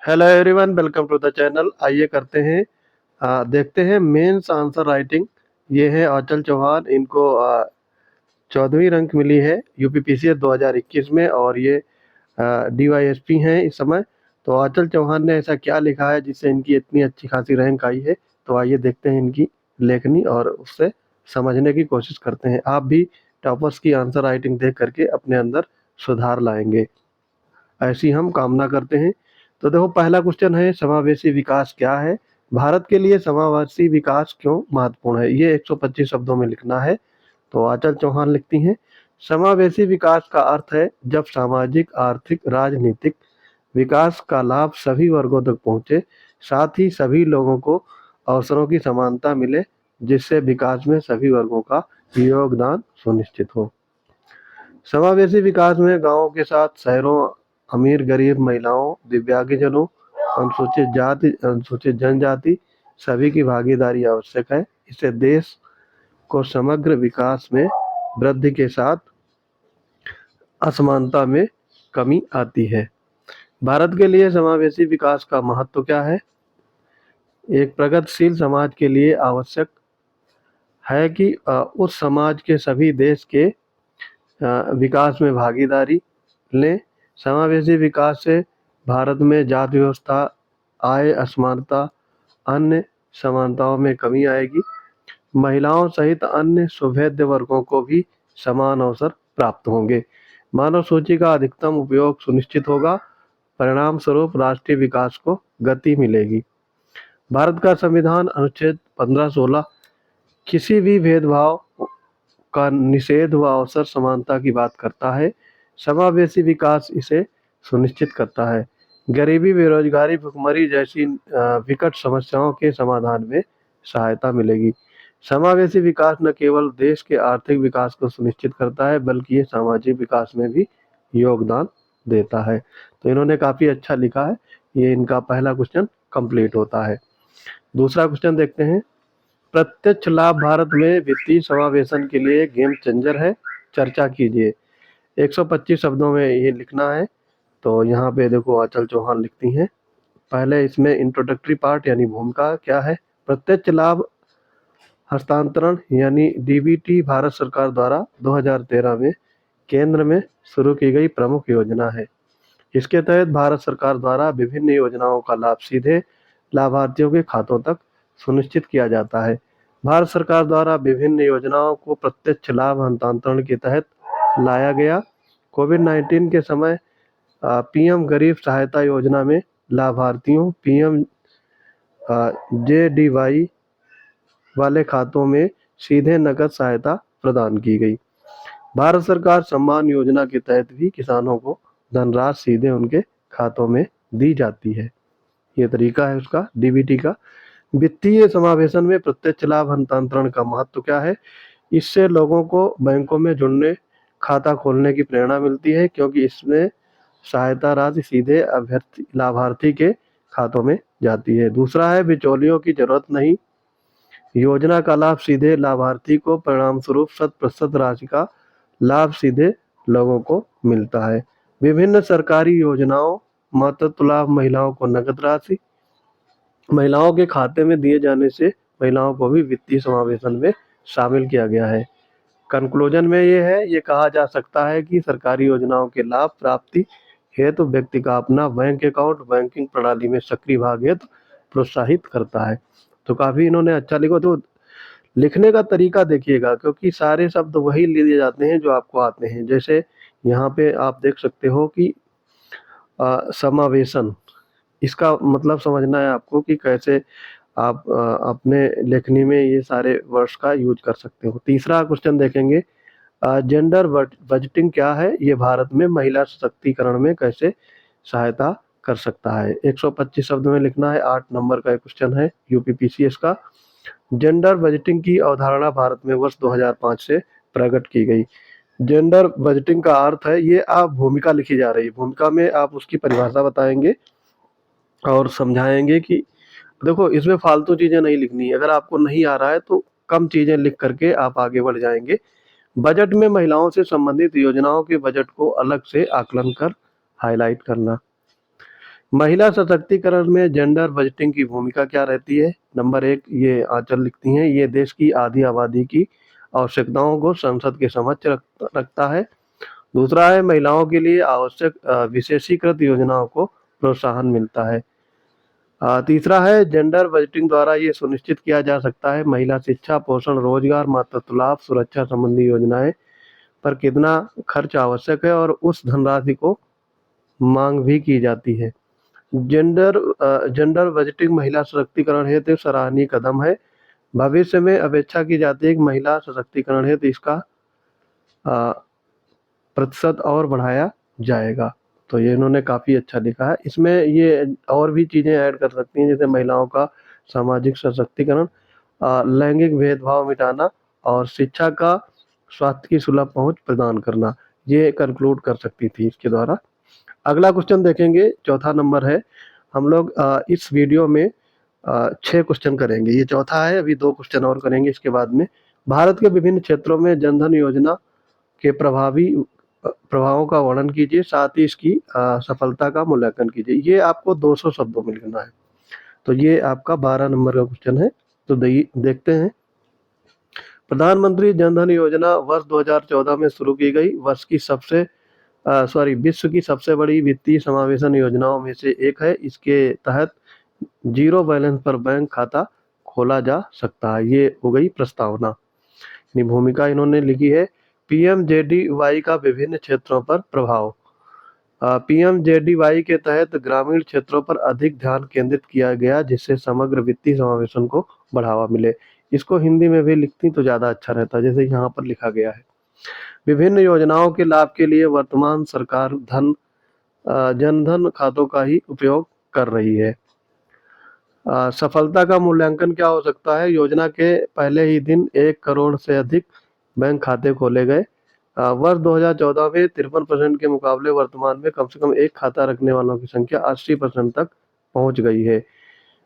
Hello everyone, welcome to the channel. आइए करते हैं देखते हैं मेंस आंसर राइटिंग। ये है आंचल चौहान। इनको 14वीं रैंक मिली है यूपीपीसीएस 2021 में, और ये डीवाईएसपी हैं इस समय। तो आंचल चौहान ने ऐसा क्या लिखा है जिससे इनकी इतनी अच्छी खासी रैंक आई है। तो आइए देखते हैं इनकी लेखनी और उससे समझने की कोशिश करते हैं। आप भी टॉपर्स की आंसर राइटिंग देख करके अपने अंदर सुधार लाएंगे, ऐसी हम कामना करते हैं। तो देखो, पहला क्वेश्चन है समावेशी विकास क्या है। भारत के लिए समावेशी विकास क्यों महत्वपूर्ण है, ये 125 शब्दों में लिखना है। तो आंचल चौहान लिखती हैं, समावेशी विकास का अर्थ है जब सामाजिक, आर्थिक, राजनीतिक विकास का लाभ सभी वर्गों तक पहुंचे, साथ ही सभी लोगों को अवसरों की समानता मिले, जिससे विकास में सभी वर्गों का योगदान सुनिश्चित हो। समावेशी विकास में गांवों के साथ शहरों, अमीर गरीब, महिलाओं, दिव्यांगजनों, अनुसूचित जाति, अनुसूचित जनजाति, सभी की भागीदारी आवश्यक है। इससे देश को समग्र विकास में वृद्धि के साथ असमानता में कमी आती है। भारत के लिए समावेशी विकास का महत्व क्या है। एक प्रगतिशील समाज के लिए आवश्यक है कि उस समाज के सभी देश के विकास में भागीदारी लें। समावेशी विकास से भारत में जाति व्यवस्था, आय असमानता, अन्य समानताओं में कमी आएगी। महिलाओं सहित अन्य सुभेद्य वर्गों को भी समान अवसर प्राप्त होंगे। मानव सूची का अधिकतम उपयोग सुनिश्चित होगा। परिणाम स्वरूप राष्ट्रीय विकास को गति मिलेगी। भारत का संविधान अनुच्छेद 15-16 किसी भी भेदभाव का निषेध व अवसर समानता की बात करता है। समावेशी विकास इसे सुनिश्चित करता है। गरीबी, बेरोजगारी, भुखमरी जैसी विकट समस्याओं के समाधान में सहायता मिलेगी। समावेशी विकास न केवल देश के आर्थिक विकास को सुनिश्चित करता है, बल्कि ये सामाजिक विकास में भी योगदान देता है। तो इन्होंने काफी अच्छा लिखा है। ये इनका पहला क्वेश्चन कंप्लीट होता है। दूसरा क्वेश्चन देखते हैं। प्रत्यक्ष लाभ भारत में वित्तीय समावेशन के लिए गेम चेंजर है, चर्चा कीजिए। 125 शब्दों में ये लिखना है। तो यहाँ पे देखो, आंचल चौहान लिखती हैं। पहले इसमें इंट्रोडक्टरी पार्ट यानी भूमिका क्या है। प्रत्यक्ष लाभ हस्तांतरण यानी डीबीटी भारत सरकार द्वारा 2013 में केंद्र में शुरू की गई प्रमुख योजना है। इसके तहत भारत सरकार द्वारा विभिन्न योजनाओं का लाभ सीधे लाभार्थियों के खातों तक सुनिश्चित किया जाता है। भारत सरकार द्वारा विभिन्न योजनाओं को प्रत्यक्ष लाभ हस्तांतरण के तहत लाया गया। कोविड-19 के समय पीएम गरीब सहायता योजना में लाभार्थियों पीएम जेडीवाई वाले खातों में सीधे नकद सहायता प्रदान की गई। भारत सरकार सम्मान योजना के तहत भी किसानों को धनराशि सीधे उनके खातों में दी जाती है। ये तरीका है उसका, डीबीटी का। वित्तीय समावेशन में प्रत्यक्ष लाभ हस्तांतरण का महत्व क्या है। इससे लोगों को बैंकों में जुड़ने, खाता खोलने की प्रेरणा मिलती है, क्योंकि इसमें सहायता राशि सीधे अभ्यर्थी लाभार्थी के खातों में जाती है। दूसरा है, बिचौलियों की जरूरत नहीं। योजना का लाभ सीधे लाभार्थी को, परिणाम स्वरूप 100% राशि का लाभ सीधे लोगों को मिलता है। विभिन्न सरकारी योजनाओं, मातृत्व लाभ, महिलाओं को नकद राशि महिलाओं के खाते में दिए जाने से महिलाओं को भी वित्तीय समावेशन में शामिल किया गया है। कंक्लूजन में ये कहा जा सकता है कि सरकारी योजनाओं के लाभ प्राप्ति हेतु व्यक्ति का अपना बैंक अकाउंट बैंकिंग प्रणाली में सक्रिय भाग हेतु प्रोत्साहित करता है। तो काफी इन्होंने अच्छा लिखा। तो लिखने का तरीका देखिएगा, क्योंकि सारे शब्द वही लिए जाते हैं जो आपको आते हैं। जैसे यहाँ पे आप देख सकते हो कि समावेशन, इसका मतलब समझना है आपको कि कैसे आप अपने लेखनी में ये सारे वर्ड्स का यूज कर सकते हो। तीसरा क्वेश्चन देखेंगे, जेंडर बजटिंग क्या है, ये भारत में महिला सशक्तिकरण में कैसे सहायता कर सकता है। 125 शब्द में लिखना है। 8 नंबर का क्वेश्चन है यूपीपीसीएस का। जेंडर बजटिंग की अवधारणा भारत में वर्ष 2005 से प्रकट की गई। जेंडर बजटिंग का अर्थ है, ये आप भूमिका लिखी जा रही है, भूमिका में आप उसकी परिभाषा बताएंगे और समझाएंगे कि देखो, इसमें फालतू चीजें नहीं लिखनी है। अगर आपको नहीं आ रहा है तो कम चीजें लिख करके आप आगे बढ़ जाएंगे। बजट में महिलाओं से संबंधित योजनाओं के बजट को अलग से आकलन कर हाईलाइट करना। महिला सशक्तिकरण में जेंडर बजटिंग की भूमिका क्या रहती है? नंबर 1 ये आंचल लिखती हैं, ये देश की आधी आबादी की आवश्यकताओं को संसद के समक्ष रखता है। दूसरा है महिलाओं के लिए आवश्यक विशेषीकृत योजनाओं को प्रोत्साहन मिलता है। तीसरा है जेंडर बजटिंग द्वारा ये सुनिश्चित किया जा सकता है महिला शिक्षा, पोषण, रोजगार, मातृत्व लाभ, सुरक्षा संबंधी योजनाएं पर कितना खर्च आवश्यक है और उस धनराशि को मांग भी की जाती है। जेंडर बजटिंग महिला सशक्तिकरण हेतु सराहनीय कदम है। भविष्य में अपेक्षा की जाती है कि महिला सशक्तिकरण हेतु इसका अ, प्रतिशत और बढ़ाया जाएगा। तो ये इन्होंने काफ़ी अच्छा लिखा है। इसमें ये और भी चीज़ें ऐड कर सकती हैं, जैसे महिलाओं का सामाजिक सशक्तिकरण, लैंगिक भेदभाव मिटाना और शिक्षा का स्वास्थ्य की सुलभ पहुंच प्रदान करना। ये कंक्लूड कर सकती थी इसके द्वारा। अगला क्वेश्चन देखेंगे, चौथा नंबर है। हम लोग इस वीडियो में 6 क्वेश्चन करेंगे। ये चौथा है, अभी 2 क्वेश्चन और करेंगे इसके बाद में। भारत के विभिन्न क्षेत्रों में जनधन योजना के प्रभावों का वर्णन कीजिए, साथ ही इसकी सफलता का मूल्यांकन कीजिए। ये आपको 200 शब्दों में लिखना है। तो ये आपका 12 नंबर का क्वेश्चन है। तो देखते हैं। प्रधानमंत्री जनधन योजना वर्ष 2014 में शुरू की गई। विश्व की सबसे बड़ी वित्तीय समावेशन योजनाओं में से एक है। इसके तहत जीरो बैलेंस पर बैंक खाता खोला जा सकता है। ये हो गई प्रस्तावना। भूमिका इन्होंने लिखी है। पीएमजेडीवाई का विभिन्न क्षेत्रों पर प्रभाव। पीएमजेडीवाई के तहत ग्रामीण क्षेत्रों पर अधिक ध्यान केंद्रित किया गया, जिससे समग्र वित्तीय समावेशन को बढ़ावा मिले। इसको हिंदी में भी लिखती तो ज़्यादा अच्छा रहता, जैसे यहाँ पर लिखा गया है। विभिन्न योजनाओं के लाभ के लिए वर्तमान सरकार जनधन खातों का ही उपयोग कर रही है। सफलता का मूल्यांकन क्या हो सकता है? योजना के पहले ही दिन 1 करोड़ से अधिक बैंक खाते खोले गए। वर्ष 2014 में 53% के मुकाबले वर्तमान में कम से कम एक खाता रखने वालों की संख्या 80% तक पहुंच गई है।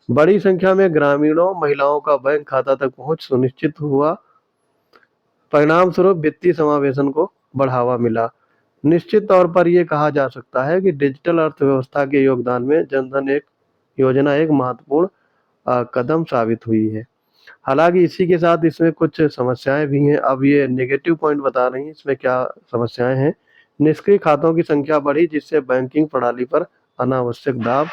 बड़ी संख्या में ग्रामीणों महिलाओं का बैंक खाता तक पहुंच सुनिश्चित हुआ। परिणाम स्वरूप वित्तीय समावेशन को बढ़ावा मिला। निश्चित तौर पर यह कहा जा सकता है कि डिजिटल अर्थव्यवस्था के योगदान में जनधन एक योजना एक महत्वपूर्ण कदम साबित हुई है। हालांकि इसी के साथ इसमें कुछ समस्याएं भी हैं। अब ये नेगेटिव पॉइंट बता रही हैं, इसमें क्या समस्याएं हैं। निष्क्रिय खातों की संख्या बढ़ी, जिससे बैंकिंग प्रणाली पर अनावश्यक दाब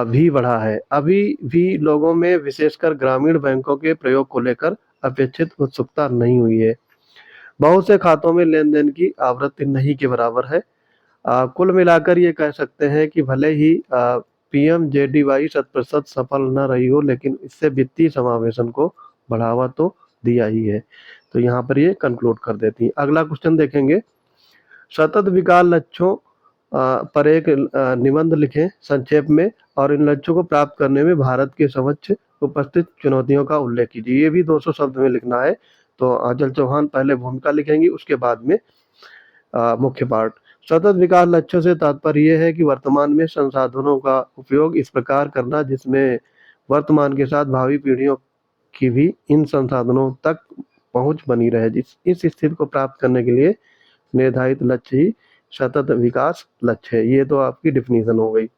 भी बढ़ा है। अभी भी लोगों में विशेषकर ग्रामीण बैंकों के प्रयोग को लेकर अपेक्षित उत्सुकता नहीं हुई है। बहुत से खातों में लेन देन की आवृत्ति नहीं के बराबर है। कुल मिलाकर ये कह सकते हैं कि भले ही पीएमजेडीवाई 100% सफल न रही हो, लेकिन इससे वित्तीय समावेशन को बढ़ावा तो दिया ही है। तो यहाँ पर ये कंक्लूड कर देती है। अगला क्वेश्चन देखेंगे। सतत विकास लक्ष्यों पर एक निबंध लिखें संक्षेप में, और इन लक्ष्यों को प्राप्त करने में भारत के समक्ष उपस्थित चुनौतियों का उल्लेख कीजिए। ये भी 200 शब्द में लिखना है। तो आंचल चौहान पहले भूमिका लिखेंगी, उसके बाद में मुख्य पार्ट। सतत विकास लक्ष्यों से तात्पर्य यह है कि वर्तमान में संसाधनों का उपयोग इस प्रकार करना जिसमें वर्तमान के साथ भावी पीढ़ियों की भी इन संसाधनों तक पहुंच बनी रहे। इस स्थिति को प्राप्त करने के लिए निर्धारित लक्ष्य ही सतत विकास लक्ष्य है। ये तो आपकी डिफिनीशन हो गई।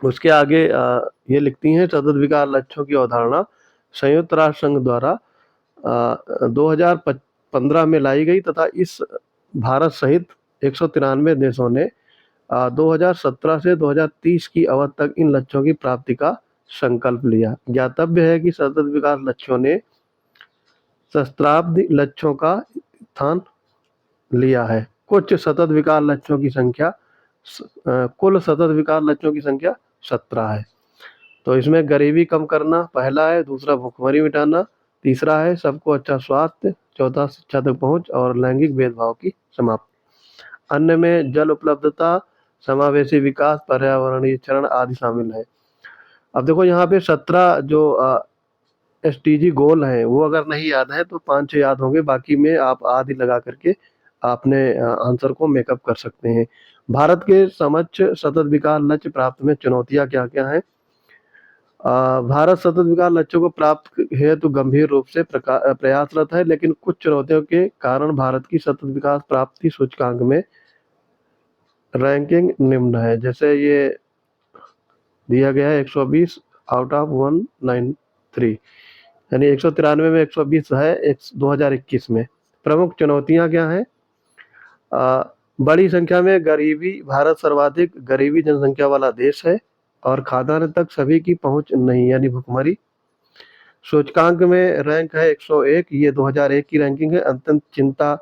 उसके आगे ये लिखती हैं, सतत विकास लक्ष्यों की अवधारणा संयुक्त राष्ट्र संघ द्वारा 2015 में लाई गई तथा इस भारत सहित 193 देशों ने 2017 से 2030 की अवधि तक इन लक्ष्यों की प्राप्ति का संकल्प लिया। ज्ञातव्य है कि सतत विकास लक्ष्यों ने सहस्त्राब्दी लक्ष्यों का स्थान लिया है। कुल सतत विकास लक्ष्यों की संख्या 17 है। तो इसमें गरीबी कम करना पहला है, दूसरा भुखमरी मिटाना, तीसरा है सबको अच्छा स्वास्थ्य, चौथा शिक्षा तक पहुंच और लैंगिक भेदभाव की समाप्ति। अन्य में जल उपलब्धता, समावेशी विकास, पर्यावरणीय चरण आदि शामिल है। अब देखो यहाँ पे 17 जो एसडीजी गोल हैं वो अगर नहीं याद है तो 5-6 याद होंगे, बाकी में आप आदि लगा करके अपने आंसर को मेकअप कर सकते हैं। भारत के समक्ष सतत विकास लक्ष्य प्राप्त में चुनौतियां क्या क्या हैं? भारत सतत विकास लक्ष्यों को प्राप्त हेतु गंभीर रूप से प्रयासरत है, लेकिन कुछ चुनौतियों के कारण भारत की सतत विकास प्राप्ति सूचकांक में रैंकिंग निम्न है, जैसे ये दिया गया है 120 आउट ऑफ 193, यानी 193 में 120 है 2021 में। प्रमुख चुनौतियां क्या हैं? अ, बड़ी संख्या में गरीबी, भारत सर्वाधिक गरीबी जनसंख्या वाला देश है और खाद्यान्न तक सभी की पहुंच नहीं, यानी भुखमरी। सूचकांक में रैंक है 101, ये 2001 की रैंकिंग है, अत्यंत चिंता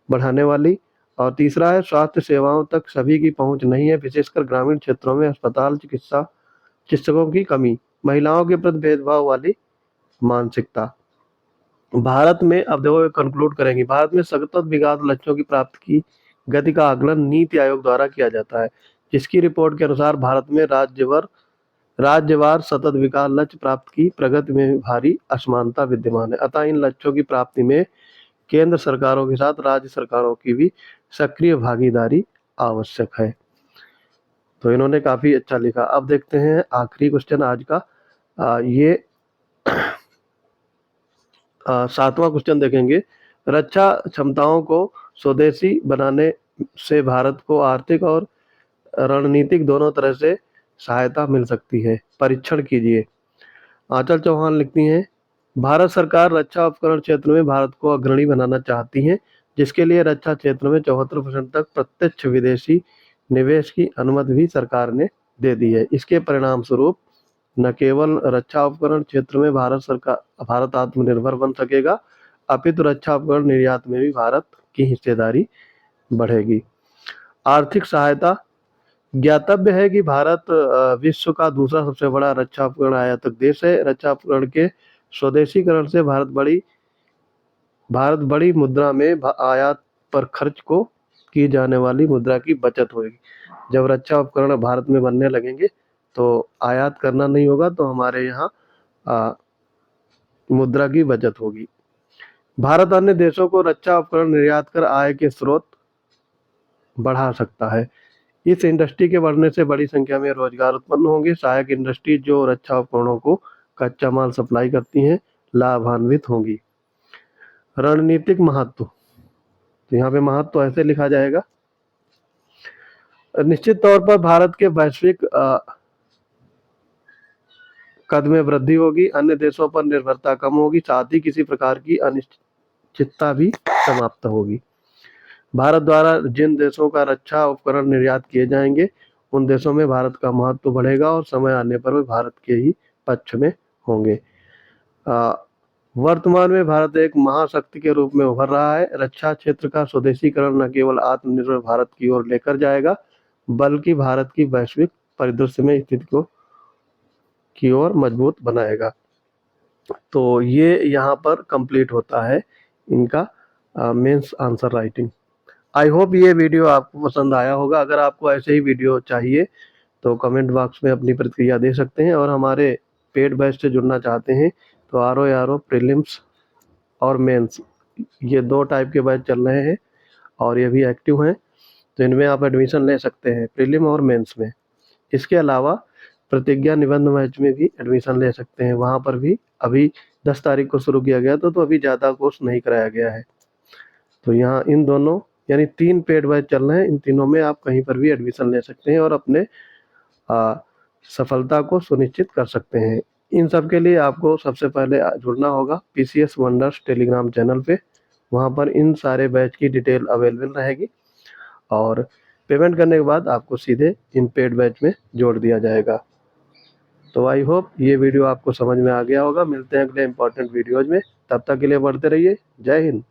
बढ़ाने वाली। और तीसरा है स्वास्थ्य सेवाओं तक सभी की पहुंच नहीं है, विशेषकर ग्रामीण क्षेत्रों में अस्पताल, चिकित्सकों की कमी, महिलाओं के प्रति भेदभाव वाली मानसिकता। भारत में, अब देखो कंक्लूड करेंगे, भारत में सतत विकास लक्ष्यों की प्राप्ति की गति का आकलन नीति आयोग द्वारा किया जाता है, जिसकी रिपोर्ट के अनुसार भारत में राज्यवार सतत विकास लक्ष्य प्राप्त की प्रगति में भारी असमानता विद्यमान है। अतः इन लक्ष्यों की प्राप्ति में केंद्र सरकारों के साथ राज्य सरकारों की भी सक्रिय भागीदारी आवश्यक है। तो इन्होंने काफी अच्छा लिखा। अब देखते हैं आखिरी क्वेश्चन आज का। ये 7वां क्वेश्चन देखेंगे। रक्षा क्षमताओं को स्वदेशी बनाने से भारत को आर्थिक और रणनीतिक दोनों तरह से सहायता मिल सकती है, परीक्षण कीजिए। आंचल चौहान लिखती हैं, भारत सरकार रक्षा उपकरण क्षेत्र में भारत को अग्रणी बनाना चाहती है, जिसके लिए रक्षा क्षेत्र में 74% तक प्रत्यक्ष विदेशी निवेश की अनुमति भी सरकार ने दे दी है। इसके परिणाम स्वरूप न केवल रक्षा उपकरण क्षेत्र में भारत आत्मनिर्भर बन सकेगा, अपितु रक्षा उपकरण निर्यात में भी भारत की हिस्सेदारी बढ़ेगी। आर्थिक सहायता, ज्ञातव्य है कि भारत विश्व का दूसरा सबसे बड़ा रक्षा उपकरण आयातक देश है। रक्षा उपकरण के स्वदेशीकरण से भारत बड़ी मुद्रा में आयात पर खर्च को की जाने वाली मुद्रा की बचत होगी। जब रक्षा उपकरण भारत में बनने लगेंगे तो आयात करना नहीं होगा, तो हमारे यहाँ मुद्रा की बचत होगी। भारत अन्य देशों को रक्षा उपकरण निर्यात कर आय के स्रोत बढ़ा सकता है। इस इंडस्ट्री के बढ़ने से बड़ी संख्या में रोजगार उत्पन्न होंगे। सहायक इंडस्ट्री जो रक्षा उपकरणों को कच्चा माल सप्लाई करती हैं, लाभान्वित होंगी। रणनीतिक महत्व, तो यहाँ पे महत्व ऐसे लिखा जाएगा, निश्चित तौर पर भारत के वैश्विक कद में वृद्धि होगी, अन्य देशों पर निर्भरता कम होगी, साथ ही किसी प्रकार की अनिश्चितता भी समाप्त होगी। भारत द्वारा जिन देशों का रक्षा उपकरण निर्यात किए जाएंगे, उन देशों में भारत का महत्व बढ़ेगा और समय आने पर वे भारत के ही पक्ष में होंगे। वर्तमान में भारत एक महाशक्ति के रूप में उभर रहा है। रक्षा क्षेत्र का स्वदेशीकरण न केवल आत्मनिर्भर भारत की ओर लेकर जाएगा, बल्कि भारत की वैश्विक परिदृश्य में स्थिति की ओर मजबूत बनाएगा। तो ये यहाँ पर कंप्लीट होता है इनका mains answer writing. I hope ये वीडियो आपको पसंद आया होगा। अगर आपको ऐसे ही वीडियो चाहिए तो कमेंट बॉक्स में अपनी प्रतिक्रिया दे सकते हैं, और हमारे पेड बैच से जुड़ना चाहते हैं तो RO प्रीलिम्स और मेंस, ये 2 टाइप के बैच चल रहे हैं और ये भी एक्टिव हैं, तो इनमें आप एडमिशन ले सकते हैं, प्रीलिम और मेंस में। इसके अलावा प्रतिज्ञा निबंध बैच में भी एडमिशन ले सकते हैं, वहाँ पर भी अभी 10 तारीख को शुरू किया गया था, तो अभी ज़्यादा कोर्स नहीं कराया गया है। तो यहाँ इन दोनों यानी 3 पेड बैच चल रहे हैं, इन तीनों में आप कहीं पर भी एडमिशन ले सकते हैं और अपने सफलता को सुनिश्चित कर सकते हैं। इन सब के लिए आपको सबसे पहले जुड़ना होगा PCS वंडर्स टेलीग्राम चैनल पे, वहाँ पर इन सारे बैच की डिटेल अवेलेबल रहेगी और पेमेंट करने के बाद आपको सीधे इन पेड बैच में जोड़ दिया जाएगा। तो आई होप ये वीडियो आपको समझ में आ गया होगा। मिलते हैं अगले इंपॉर्टेंट वीडियोज में, तब तक के लिए बढ़ते रहिए। जय हिंद।